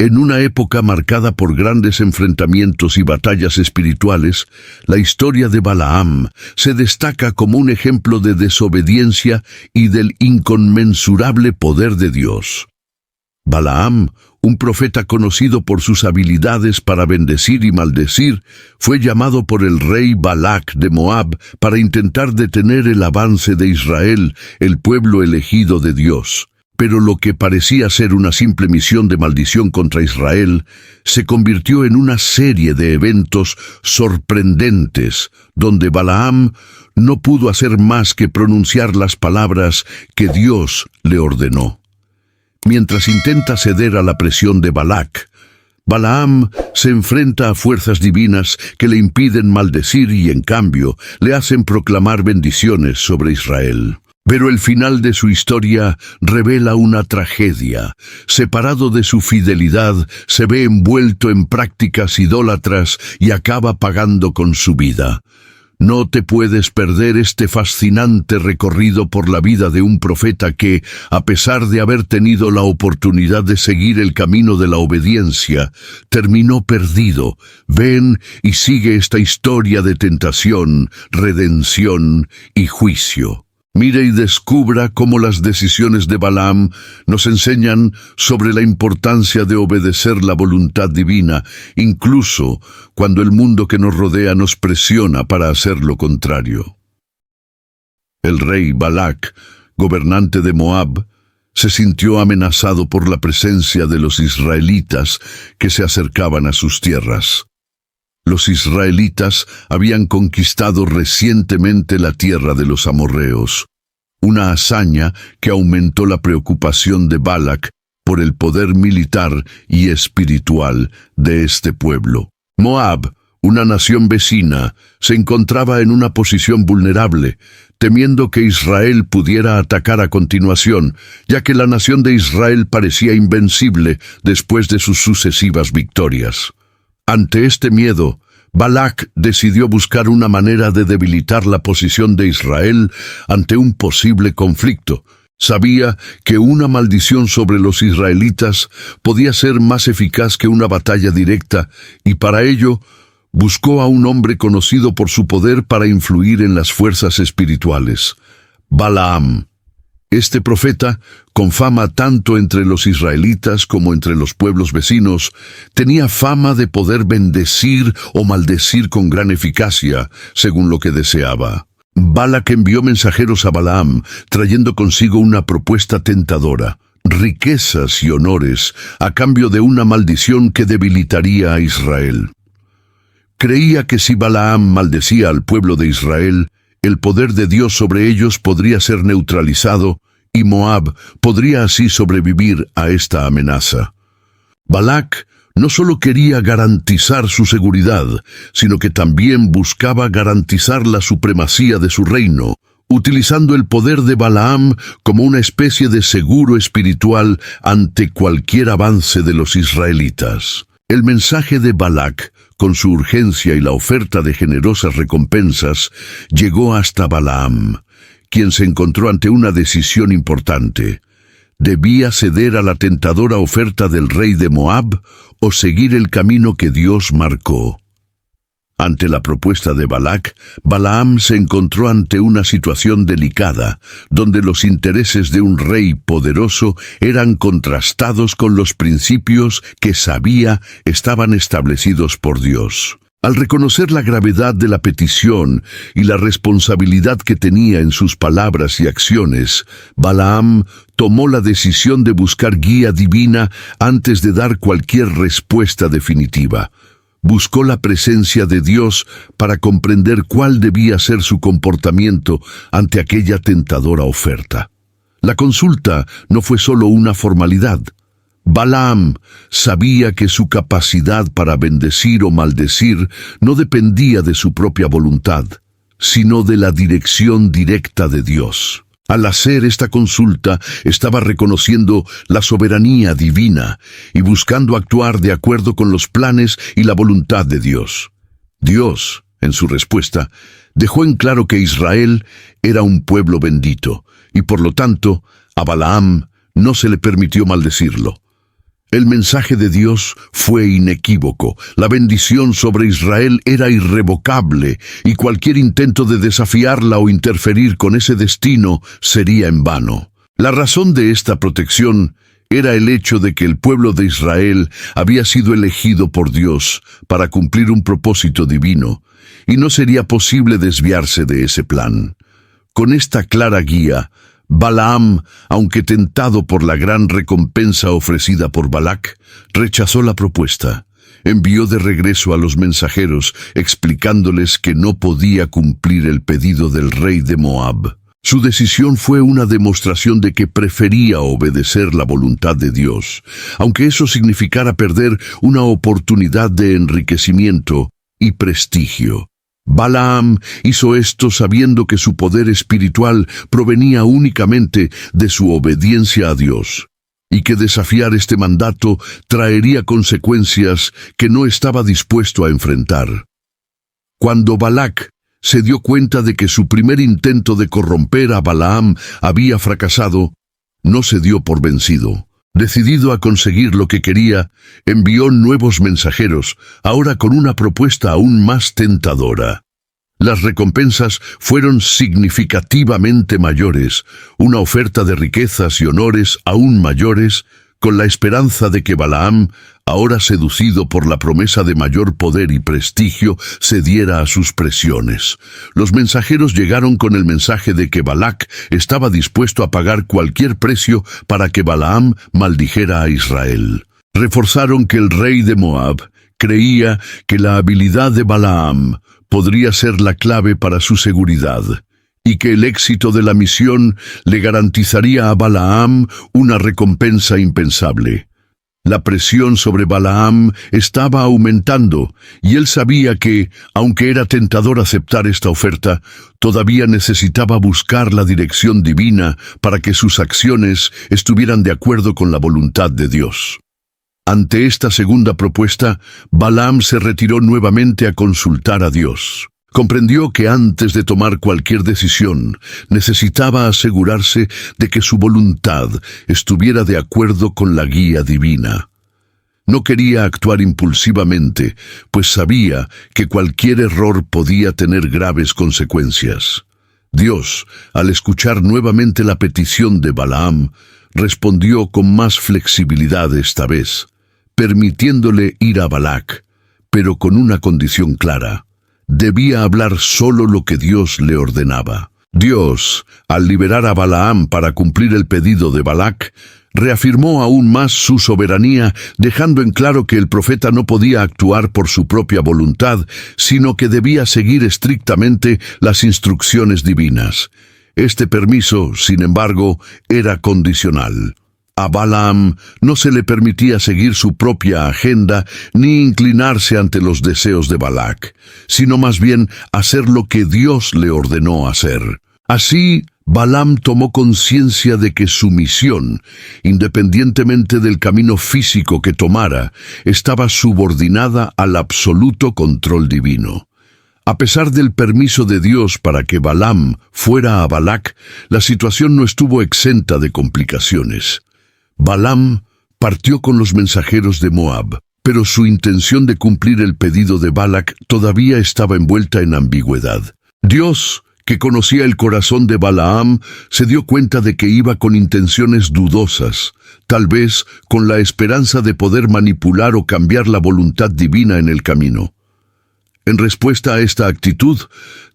En una época marcada por grandes enfrentamientos y batallas espirituales, la historia de Balaam se destaca como un ejemplo de desobediencia y del inconmensurable poder de Dios. Balaam, un profeta conocido por sus habilidades para bendecir y maldecir, fue llamado por el rey Balac de Moab para intentar detener el avance de Israel, el pueblo elegido de Dios. Pero lo que parecía ser una simple misión de maldición contra Israel se convirtió en una serie de eventos sorprendentes, donde Balaam no pudo hacer más que pronunciar las palabras que Dios le ordenó. Mientras intenta ceder a la presión de Balac, Balaam se enfrenta a fuerzas divinas que le impiden maldecir y, en cambio, le hacen proclamar bendiciones sobre Israel. Pero el final de su historia revela una tragedia. Separado de su fidelidad, se ve envuelto en prácticas idólatras y acaba pagando con su vida. No te puedes perder este fascinante recorrido por la vida de un profeta que, a pesar de haber tenido la oportunidad de seguir el camino de la obediencia, terminó perdido. Ven y sigue esta historia de tentación, redención y juicio. Mire y descubra cómo las decisiones de Balaam nos enseñan sobre la importancia de obedecer la voluntad divina, incluso cuando el mundo que nos rodea nos presiona para hacer lo contrario. El rey Balac, gobernante de Moab, se sintió amenazado por la presencia de los israelitas que se acercaban a sus tierras. Los israelitas habían conquistado recientemente la tierra de los amorreos, una hazaña que aumentó la preocupación de Balac por el poder militar y espiritual de este pueblo. Moab, una nación vecina, se encontraba en una posición vulnerable, temiendo que Israel pudiera atacar a continuación, ya que la nación de Israel parecía invencible después de sus sucesivas victorias. Ante este miedo, Balac decidió buscar una manera de debilitar la posición de Israel ante un posible conflicto. Sabía que una maldición sobre los israelitas podía ser más eficaz que una batalla directa, y para ello buscó a un hombre conocido por su poder para influir en las fuerzas espirituales: Balaam. Este profeta, con fama tanto entre los israelitas como entre los pueblos vecinos, tenía fama de poder bendecir o maldecir con gran eficacia, según lo que deseaba. Balac envió mensajeros a Balaam, trayendo consigo una propuesta tentadora: riquezas y honores, a cambio de una maldición que debilitaría a Israel. Creía que si Balaam maldecía al pueblo de Israel, el poder de Dios sobre ellos podría ser neutralizado y Moab podría así sobrevivir a esta amenaza. Balac no solo quería garantizar su seguridad, sino que también buscaba garantizar la supremacía de su reino, utilizando el poder de Balaam como una especie de seguro espiritual ante cualquier avance de los israelitas. El mensaje de Balac, con su urgencia y la oferta de generosas recompensas, llegó hasta Balaam, quien se encontró ante una decisión importante. ¿Debía ceder a la tentadora oferta del rey de Moab o seguir el camino que Dios marcó? Ante la propuesta de Balac, Balaam se encontró ante una situación delicada, donde los intereses de un rey poderoso eran contrastados con los principios que sabía estaban establecidos por Dios. Al reconocer la gravedad de la petición y la responsabilidad que tenía en sus palabras y acciones, Balaam tomó la decisión de buscar guía divina antes de dar cualquier respuesta definitiva. Buscó la presencia de Dios para comprender cuál debía ser su comportamiento ante aquella tentadora oferta. La consulta no fue solo una formalidad. Balaam sabía que su capacidad para bendecir o maldecir no dependía de su propia voluntad, sino de la dirección directa de Dios. Al hacer esta consulta, estaba reconociendo la soberanía divina y buscando actuar de acuerdo con los planes y la voluntad de Dios. Dios, en su respuesta, dejó en claro que Israel era un pueblo bendito, y por lo tanto, a Balaam no se le permitió maldecirlo. El mensaje de Dios fue inequívoco. La bendición sobre Israel era irrevocable y cualquier intento de desafiarla o interferir con ese destino sería en vano. La razón de esta protección era el hecho de que el pueblo de Israel había sido elegido por Dios para cumplir un propósito divino, y no sería posible desviarse de ese plan. Con esta clara guía, Balaam, aunque tentado por la gran recompensa ofrecida por Balac, rechazó la propuesta. Envió de regreso a los mensajeros, explicándoles que no podía cumplir el pedido del rey de Moab. Su decisión fue una demostración de que prefería obedecer la voluntad de Dios, aunque eso significara perder una oportunidad de enriquecimiento y prestigio. Balaam hizo esto sabiendo que su poder espiritual provenía únicamente de su obediencia a Dios, y que desafiar este mandato traería consecuencias que no estaba dispuesto a enfrentar. Cuando Balac se dio cuenta de que su primer intento de corromper a Balaam había fracasado, no se dio por vencido. Decidido a conseguir lo que quería, envió nuevos mensajeros, ahora con una propuesta aún más tentadora. Las recompensas fueron significativamente mayores, una oferta de riquezas y honores aún mayores, con la esperanza de que Balaam, ahora seducido por la promesa de mayor poder y prestigio, cediera a sus presiones. Los mensajeros llegaron con el mensaje de que Balac estaba dispuesto a pagar cualquier precio para que Balaam maldijera a Israel. Reforzaron que el rey de Moab creía que la habilidad de Balaam podría ser la clave para su seguridad, y que el éxito de la misión le garantizaría a Balaam una recompensa impensable. La presión sobre Balaam estaba aumentando, y él sabía que, aunque era tentador aceptar esta oferta, todavía necesitaba buscar la dirección divina para que sus acciones estuvieran de acuerdo con la voluntad de Dios. Ante esta segunda propuesta, Balaam se retiró nuevamente a consultar a Dios. Comprendió que antes de tomar cualquier decisión, necesitaba asegurarse de que su voluntad estuviera de acuerdo con la guía divina. No quería actuar impulsivamente, pues sabía que cualquier error podía tener graves consecuencias. Dios, al escuchar nuevamente la petición de Balaam, respondió con más flexibilidad esta vez, permitiéndole ir a Balac, pero con una condición clara. Debía hablar solo lo que Dios le ordenaba. Dios, al liberar a Balaam para cumplir el pedido de Balac, reafirmó aún más su soberanía, dejando en claro que el profeta no podía actuar por su propia voluntad, sino que debía seguir estrictamente las instrucciones divinas. Este permiso, sin embargo, era condicional. A Balaam no se le permitía seguir su propia agenda ni inclinarse ante los deseos de Balac, sino más bien hacer lo que Dios le ordenó hacer. Así, Balaam tomó conciencia de que su misión, independientemente del camino físico que tomara, estaba subordinada al absoluto control divino. A pesar del permiso de Dios para que Balaam fuera a Balac, la situación no estuvo exenta de complicaciones. Balaam partió con los mensajeros de Moab, pero su intención de cumplir el pedido de Balac todavía estaba envuelta en ambigüedad. Dios, que conocía el corazón de Balaam, se dio cuenta de que iba con intenciones dudosas, tal vez con la esperanza de poder manipular o cambiar la voluntad divina en el camino. En respuesta a esta actitud,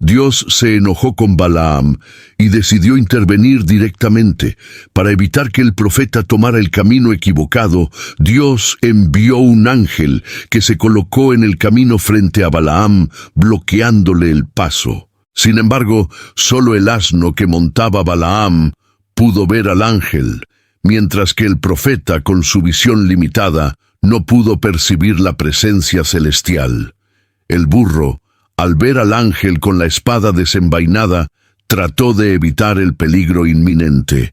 Dios se enojó con Balaam y decidió intervenir directamente. Para evitar que el profeta tomara el camino equivocado, Dios envió un ángel que se colocó en el camino frente a Balaam, bloqueándole el paso. Sin embargo, solo el asno que montaba Balaam pudo ver al ángel, mientras que el profeta, con su visión limitada, no pudo percibir la presencia celestial. El burro, al ver al ángel con la espada desenvainada, trató de evitar el peligro inminente.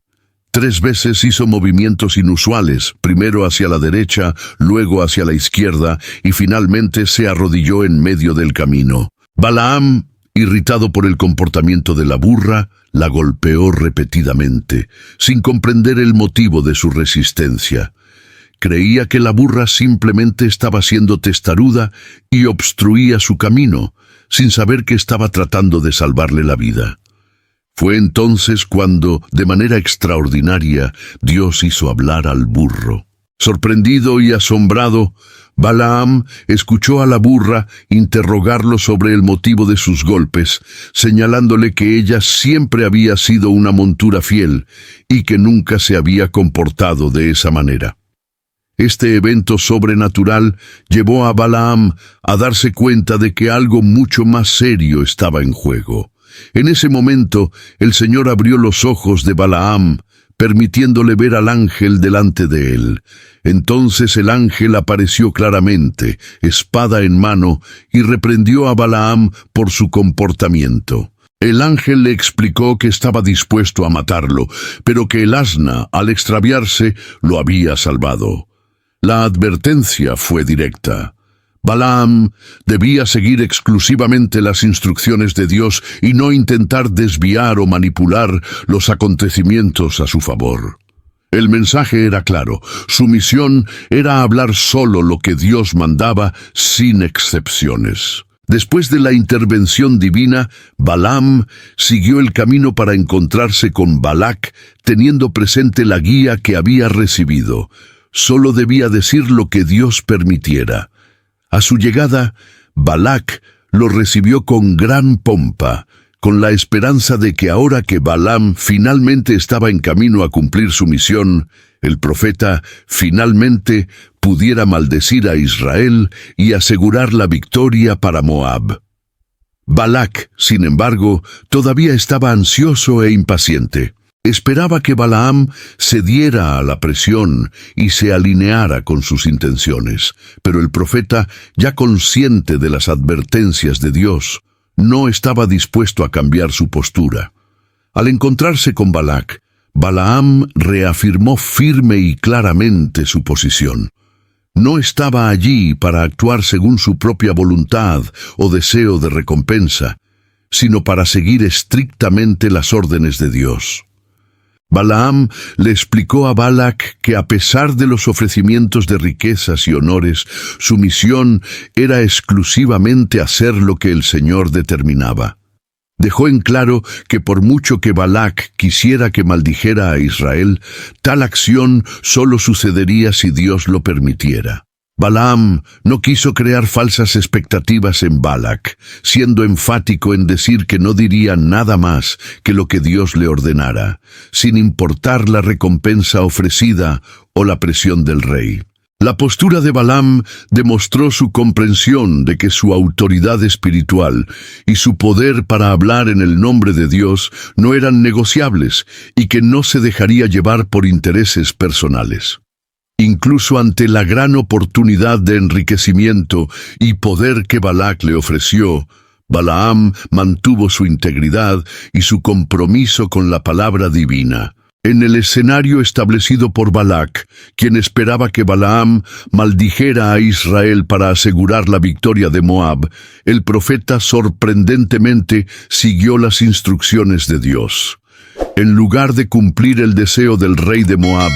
3 veces hizo movimientos inusuales, primero hacia la derecha, luego hacia la izquierda, y finalmente se arrodilló en medio del camino. Balaam, irritado por el comportamiento de la burra, la golpeó repetidamente, sin comprender el motivo de su resistencia. creía que la burra simplemente estaba siendo testaruda y obstruía su camino, sin saber que estaba tratando de salvarle la vida. Fue entonces cuando, de manera extraordinaria, Dios hizo hablar al burro. Sorprendido y asombrado, Balaam escuchó a la burra interrogarlo sobre el motivo de sus golpes, señalándole que ella siempre había sido una montura fiel y que nunca se había comportado de esa manera. Este evento sobrenatural llevó a Balaam a darse cuenta de que algo mucho más serio estaba en juego. En ese momento, el Señor abrió los ojos de Balaam, permitiéndole ver al ángel delante de él. Entonces el ángel apareció claramente, espada en mano, y reprendió a Balaam por su comportamiento. El ángel le explicó que estaba dispuesto a matarlo, pero que el asna, al extraviarse, lo había salvado. La advertencia fue directa. Balaam debía seguir exclusivamente las instrucciones de Dios y no intentar desviar o manipular los acontecimientos a su favor. El mensaje era claro. Su misión era hablar solo lo que Dios mandaba, sin excepciones. Después de la intervención divina, Balaam siguió el camino para encontrarse con Balac, teniendo presente la guía que había recibido. Solo debía decir lo que Dios permitiera. A su llegada, Balac lo recibió con gran pompa, con la esperanza de que ahora que Balaam finalmente estaba en camino a cumplir su misión, el profeta finalmente pudiera maldecir a Israel y asegurar la victoria para Moab. Balac, sin embargo, todavía estaba ansioso e impaciente. Esperaba que Balaam cediera a la presión y se alineara con sus intenciones, pero el profeta, ya consciente de las advertencias de Dios, no estaba dispuesto a cambiar su postura. Al encontrarse con Balac, Balaam reafirmó firme y claramente su posición. No estaba allí para actuar según su propia voluntad o deseo de recompensa, sino para seguir estrictamente las órdenes de Dios. Balaam le explicó a Balac que a pesar de los ofrecimientos de riquezas y honores, su misión era exclusivamente hacer lo que el Señor determinaba. Dejó en claro que por mucho que Balac quisiera que maldijera a Israel, tal acción solo sucedería si Dios lo permitiera. Balaam no quiso crear falsas expectativas en Balac, siendo enfático en decir que no diría nada más que lo que Dios le ordenara, sin importar la recompensa ofrecida o la presión del rey. La postura de Balaam demostró su comprensión de que su autoridad espiritual y su poder para hablar en el nombre de Dios no eran negociables y que no se dejaría llevar por intereses personales. Incluso ante la gran oportunidad de enriquecimiento y poder que Balac le ofreció, Balaam mantuvo su integridad y su compromiso con la palabra divina. En el escenario establecido por Balac, quien esperaba que Balaam maldijera a Israel para asegurar la victoria de Moab, el profeta sorprendentemente siguió las instrucciones de Dios. En lugar de cumplir el deseo del rey de Moab,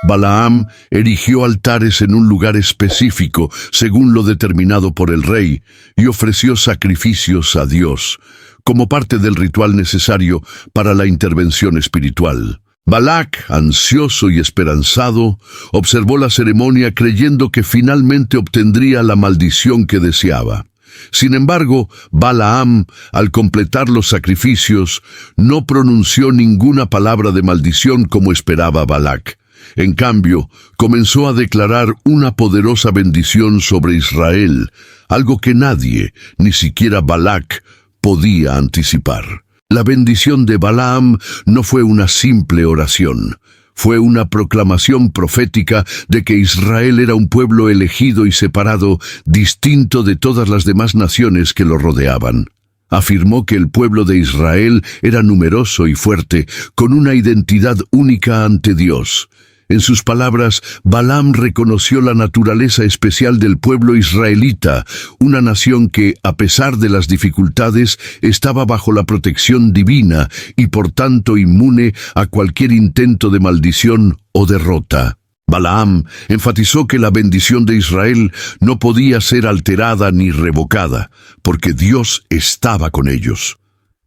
Balaam erigió altares en un lugar específico, según lo determinado por el rey, y ofreció sacrificios a Dios, como parte del ritual necesario para la intervención espiritual. Balac, ansioso y esperanzado, observó la ceremonia creyendo que finalmente obtendría la maldición que deseaba. Sin embargo, Balaam, al completar los sacrificios, no pronunció ninguna palabra de maldición como esperaba Balac. En cambio, comenzó a declarar una poderosa bendición sobre Israel, algo que nadie, ni siquiera Balac, podía anticipar. La bendición de Balaam no fue una simple oración. Fue una proclamación profética de que Israel era un pueblo elegido y separado, distinto de todas las demás naciones que lo rodeaban. Afirmó que el pueblo de Israel era numeroso y fuerte, con una identidad única ante Dios. En sus palabras, Balaam reconoció la naturaleza especial del pueblo israelita, una nación que, a pesar de las dificultades, estaba bajo la protección divina y por tanto inmune a cualquier intento de maldición o derrota. Balaam enfatizó que la bendición de Israel no podía ser alterada ni revocada, porque Dios estaba con ellos.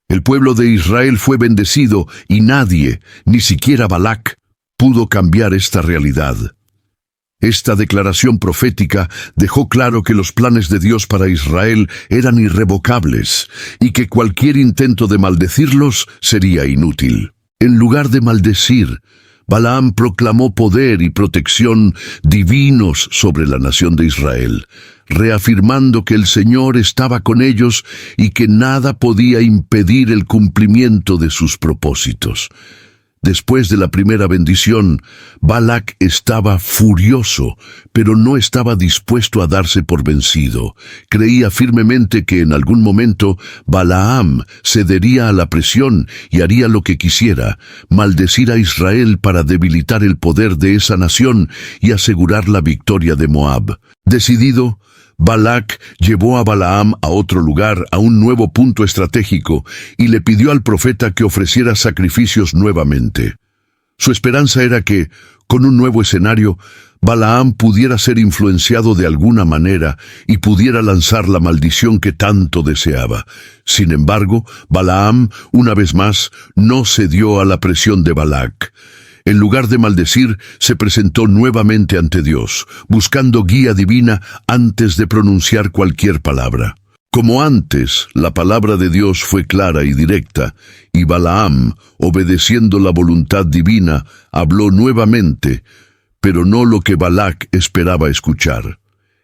El pueblo de Israel fue bendecido y nadie, ni siquiera Balac, pudo cambiar esta realidad. Esta declaración profética dejó claro que los planes de Dios para Israel eran irrevocables y que cualquier intento de maldecirlos sería inútil. En lugar de maldecir, Balaam proclamó poder y protección divinos sobre la nación de Israel, reafirmando que el Señor estaba con ellos y que nada podía impedir el cumplimiento de sus propósitos. Después de la primera bendición, Balac estaba furioso, pero no estaba dispuesto a darse por vencido. Creía firmemente que en algún momento Balaam cedería a la presión y haría lo que quisiera, maldecir a Israel para debilitar el poder de esa nación y asegurar la victoria de Moab. Decidido, Balac llevó a Balaam a otro lugar, a un nuevo punto estratégico, y le pidió al profeta que ofreciera sacrificios nuevamente. Su esperanza era que, con un nuevo escenario, Balaam pudiera ser influenciado de alguna manera y pudiera lanzar la maldición que tanto deseaba. Sin embargo, Balaam, una vez más, no cedió a la presión de Balac. En lugar de maldecir, se presentó nuevamente ante Dios, buscando guía divina antes de pronunciar cualquier palabra. Como antes, la palabra de Dios fue clara y directa, y Balaam, obedeciendo la voluntad divina, habló nuevamente, pero no lo que Balac esperaba escuchar.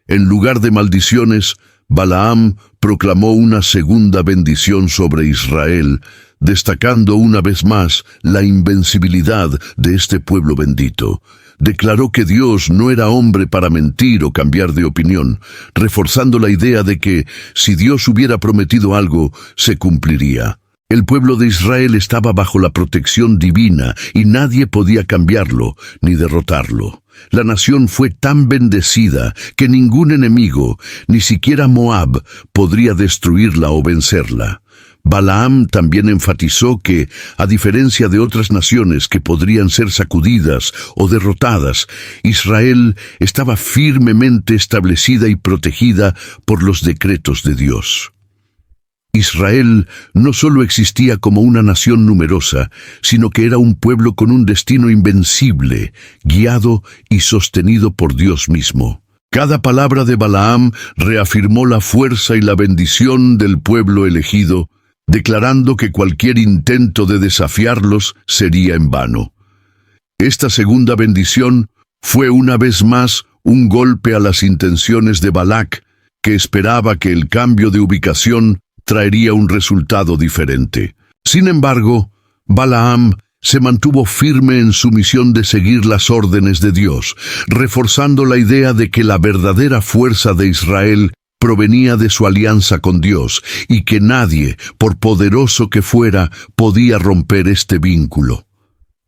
En lugar de maldiciones, Balaam proclamó una segunda bendición sobre Israel, destacando una vez más la invencibilidad de este pueblo bendito. Declaró que Dios no era hombre para mentir o cambiar de opinión, reforzando la idea de que, si Dios hubiera prometido algo, se cumpliría. El pueblo de Israel estaba bajo la protección divina y nadie podía cambiarlo ni derrotarlo. La nación fue tan bendecida que ningún enemigo, ni siquiera Moab, podría destruirla o vencerla. Balaam también enfatizó que, a diferencia de otras naciones que podrían ser sacudidas o derrotadas, Israel estaba firmemente establecida y protegida por los decretos de Dios. Israel no solo existía como una nación numerosa, sino que era un pueblo con un destino invencible, guiado y sostenido por Dios mismo. Cada palabra de Balaam reafirmó la fuerza y la bendición del pueblo elegido, declarando que cualquier intento de desafiarlos sería en vano. Esta segunda bendición fue una vez más un golpe a las intenciones de Balac, que esperaba que el cambio de ubicación traería un resultado diferente. Sin embargo, Balaam se mantuvo firme en su misión de seguir las órdenes de Dios, reforzando la idea de que la verdadera fuerza de Israel provenía de su alianza con Dios y que nadie, por poderoso que fuera, podía romper este vínculo.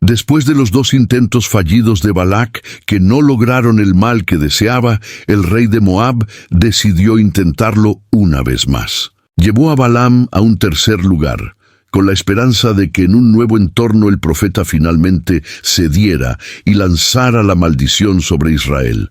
Después de los dos intentos fallidos de Balac, que no lograron el mal que deseaba, el rey de Moab decidió intentarlo una vez más. Llevó a Balaam a un tercer lugar, con la esperanza de que en un nuevo entorno el profeta finalmente cediera y lanzara la maldición sobre Israel.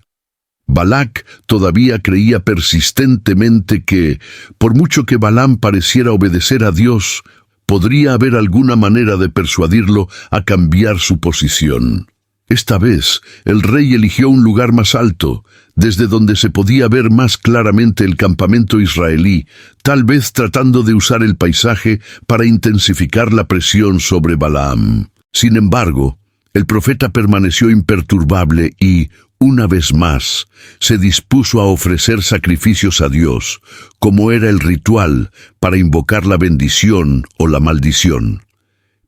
Balac todavía creía persistentemente que, por mucho que Balaam pareciera obedecer a Dios, podría haber alguna manera de persuadirlo a cambiar su posición. Esta vez, el rey eligió un lugar más alto, desde donde se podía ver más claramente el campamento israelí, tal vez tratando de usar el paisaje para intensificar la presión sobre Balaam. Sin embargo, el profeta permaneció imperturbable y, una vez más, se dispuso a ofrecer sacrificios a Dios, como era el ritual para invocar la bendición o la maldición.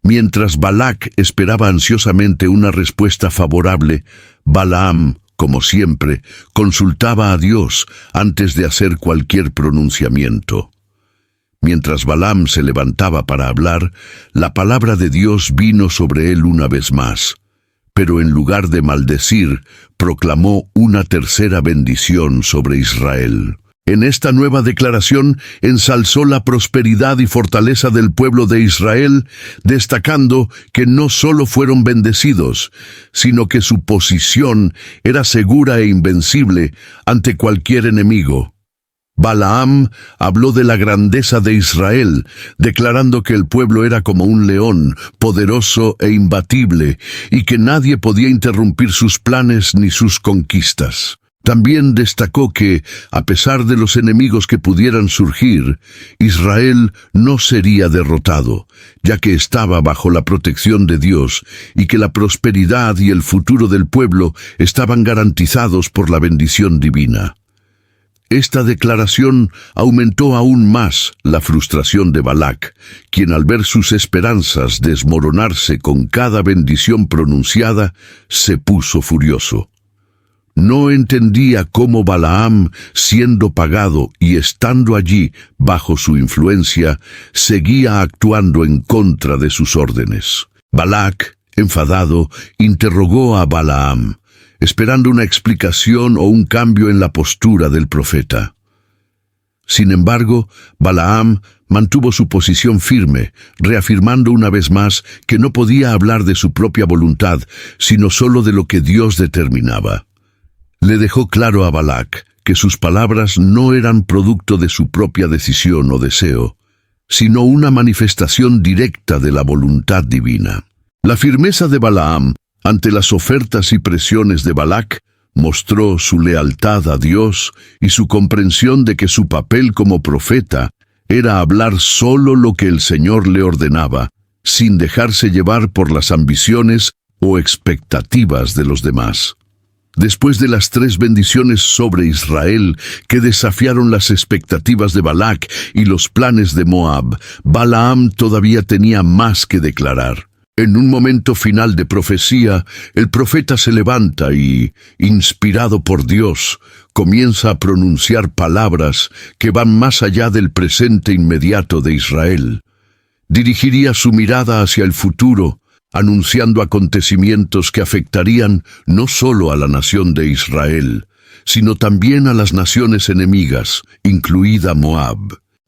Mientras Balac esperaba ansiosamente una respuesta favorable, Balaam, como siempre, consultaba a Dios antes de hacer cualquier pronunciamiento. Mientras Balaam se levantaba para hablar, la palabra de Dios vino sobre él una vez más. Pero en lugar de maldecir, proclamó una tercera bendición sobre Israel. En esta nueva declaración ensalzó la prosperidad y fortaleza del pueblo de Israel, destacando que no solo fueron bendecidos, sino que su posición era segura e invencible ante cualquier enemigo. Balaam habló de la grandeza de Israel, declarando que el pueblo era como un león, poderoso e imbatible, y que nadie podía interrumpir sus planes ni sus conquistas. También destacó que, a pesar de los enemigos que pudieran surgir, Israel no sería derrotado, ya que estaba bajo la protección de Dios y que la prosperidad y el futuro del pueblo estaban garantizados por la bendición divina. Esta declaración aumentó aún más la frustración de Balac, quien al ver sus esperanzas desmoronarse con cada bendición pronunciada, se puso furioso. No entendía cómo Balaam, siendo pagado y estando allí bajo su influencia, seguía actuando en contra de sus órdenes. Balac, enfadado, interrogó a Balaam, esperando una explicación o un cambio en la postura del profeta. Sin embargo, Balaam mantuvo su posición firme, reafirmando una vez más que no podía hablar de su propia voluntad, sino solo de lo que Dios determinaba. Le dejó claro a Balac que sus palabras no eran producto de su propia decisión o deseo, sino una manifestación directa de la voluntad divina. La firmeza de Balaam ante las ofertas y presiones de Balac mostró su lealtad a Dios y su comprensión de que su papel como profeta era hablar solo lo que el Señor le ordenaba, sin dejarse llevar por las ambiciones o expectativas de los demás. Después de las 3 bendiciones sobre Israel que desafiaron las expectativas de Balac y los planes de Moab, Balaam todavía tenía más que declarar. En un momento final de profecía, el profeta se levanta y, inspirado por Dios, comienza a pronunciar palabras que van más allá del presente inmediato de Israel. Dirigiría su mirada hacia el futuro, anunciando acontecimientos que afectarían no solo a la nación de Israel, sino también a las naciones enemigas, incluida Moab.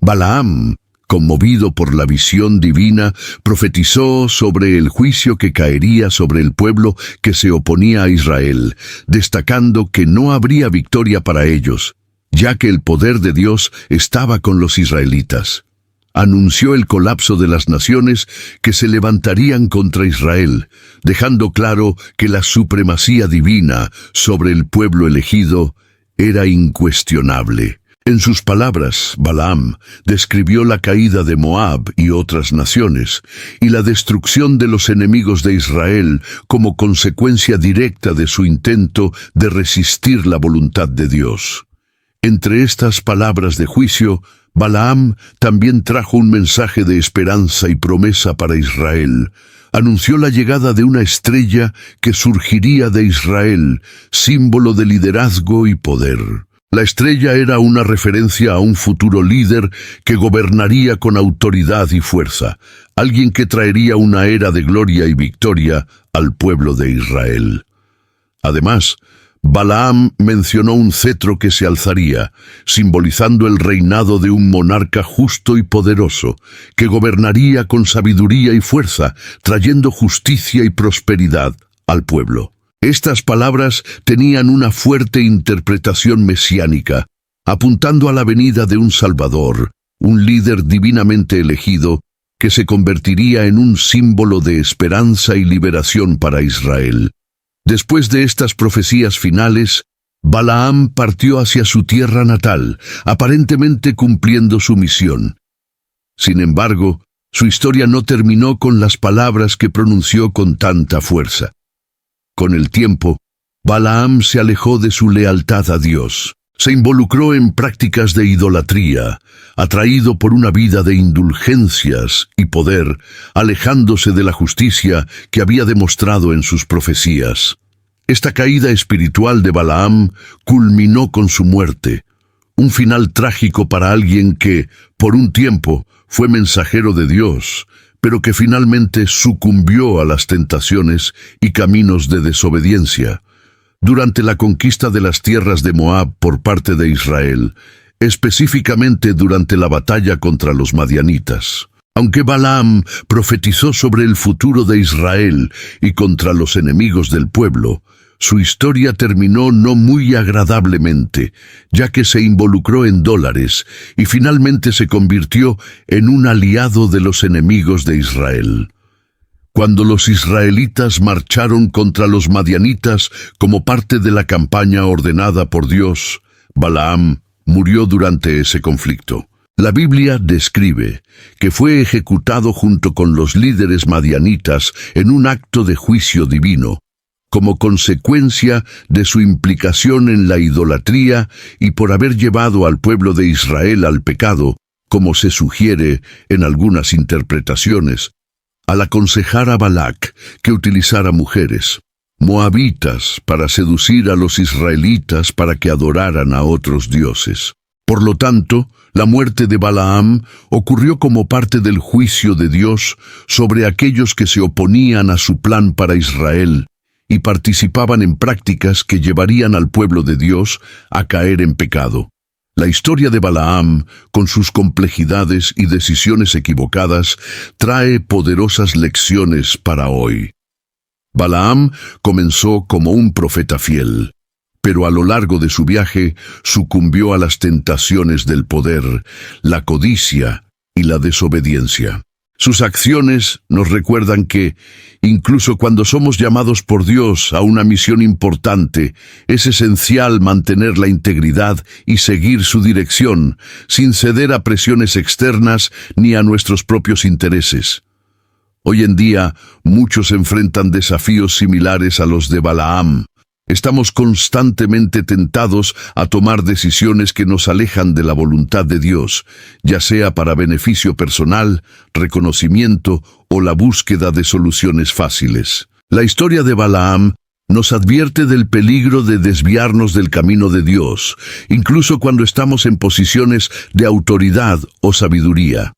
Balaam, conmovido por la visión divina, profetizó sobre el juicio que caería sobre el pueblo que se oponía a Israel, destacando que no habría victoria para ellos, ya que el poder de Dios estaba con los israelitas. Anunció el colapso de las naciones que se levantarían contra Israel, dejando claro que la supremacía divina sobre el pueblo elegido era incuestionable. En sus palabras, Balaam describió la caída de Moab y otras naciones, y la destrucción de los enemigos de Israel como consecuencia directa de su intento de resistir la voluntad de Dios. Entre estas palabras de juicio, Balaam también trajo un mensaje de esperanza y promesa para Israel. Anunció la llegada de una estrella que surgiría de Israel, símbolo de liderazgo y poder. La estrella era una referencia a un futuro líder que gobernaría con autoridad y fuerza, alguien que traería una era de gloria y victoria al pueblo de Israel. Además, Balaam mencionó un cetro que se alzaría, simbolizando el reinado de un monarca justo y poderoso, que gobernaría con sabiduría y fuerza, trayendo justicia y prosperidad al pueblo. Estas palabras tenían una fuerte interpretación mesiánica, apuntando a la venida de un Salvador, un líder divinamente elegido, que se convertiría en un símbolo de esperanza y liberación para Israel. Después de estas profecías finales, Balaam partió hacia su tierra natal, aparentemente cumpliendo su misión. Sin embargo, su historia no terminó con las palabras que pronunció con tanta fuerza. Con el tiempo, Balaam se alejó de su lealtad a Dios. Se involucró en prácticas de idolatría, atraído por una vida de indulgencias y poder, alejándose de la justicia que había demostrado en sus profecías. Esta caída espiritual de Balaam culminó con su muerte, un final trágico para alguien que, por un tiempo, fue mensajero de Dios, pero que finalmente sucumbió a las tentaciones y caminos de desobediencia. Durante la conquista de las tierras de Moab por parte de Israel, específicamente durante la batalla contra los madianitas. Aunque Balaam profetizó sobre el futuro de Israel y contra los enemigos del pueblo, su historia terminó no muy agradablemente, ya que se involucró en dólares y finalmente se convirtió en un aliado de los enemigos de Israel. Cuando los israelitas marcharon contra los madianitas como parte de la campaña ordenada por Dios, Balaam murió durante ese conflicto. La Biblia describe que fue ejecutado junto con los líderes madianitas en un acto de juicio divino, como consecuencia de su implicación en la idolatría y por haber llevado al pueblo de Israel al pecado, como se sugiere en algunas interpretaciones, al aconsejar a Balac que utilizara mujeres moabitas para seducir a los israelitas para que adoraran a otros dioses. Por lo tanto, la muerte de Balaam ocurrió como parte del juicio de Dios sobre aquellos que se oponían a su plan para Israel y participaban en prácticas que llevarían al pueblo de Dios a caer en pecado. La historia de Balaam, con sus complejidades y decisiones equivocadas, trae poderosas lecciones para hoy. Balaam comenzó como un profeta fiel, pero a lo largo de su viaje sucumbió a las tentaciones del poder, la codicia y la desobediencia. Sus acciones nos recuerdan que, incluso cuando somos llamados por Dios a una misión importante, es esencial mantener la integridad y seguir su dirección, sin ceder a presiones externas ni a nuestros propios intereses. Hoy en día, muchos enfrentan desafíos similares a los de Balaam. Estamos constantemente tentados a tomar decisiones que nos alejan de la voluntad de Dios, ya sea para beneficio personal, reconocimiento o la búsqueda de soluciones fáciles. La historia de Balaam nos advierte del peligro de desviarnos del camino de Dios, incluso cuando estamos en posiciones de autoridad o sabiduría.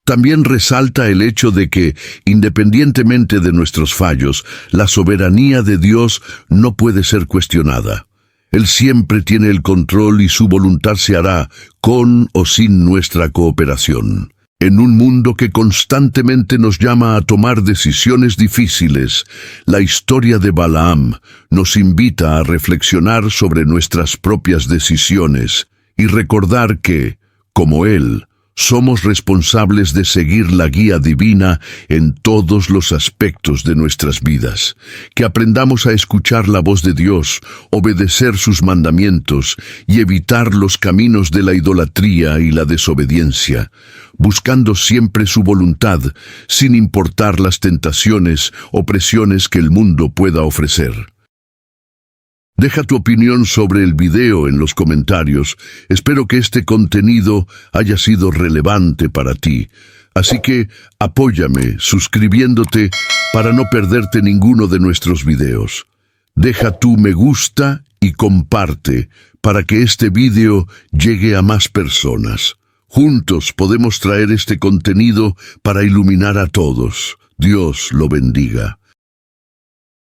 También resalta el hecho de que, independientemente de nuestros fallos, la soberanía de Dios no puede ser cuestionada. Él siempre tiene el control y su voluntad se hará con o sin nuestra cooperación. En un mundo que constantemente nos llama a tomar decisiones difíciles, la historia de Balaam nos invita a reflexionar sobre nuestras propias decisiones y recordar que, como él, somos responsables de seguir la guía divina en todos los aspectos de nuestras vidas. Que aprendamos a escuchar la voz de Dios, obedecer sus mandamientos y evitar los caminos de la idolatría y la desobediencia, buscando siempre su voluntad, sin importar las tentaciones o presiones que el mundo pueda ofrecer. Deja tu opinión sobre el video en los comentarios. Espero que este contenido haya sido relevante para ti. Así que apóyame suscribiéndote para no perderte ninguno de nuestros videos. Deja tu me gusta y comparte para que este video llegue a más personas. Juntos podemos traer este contenido para iluminar a todos. Dios lo bendiga.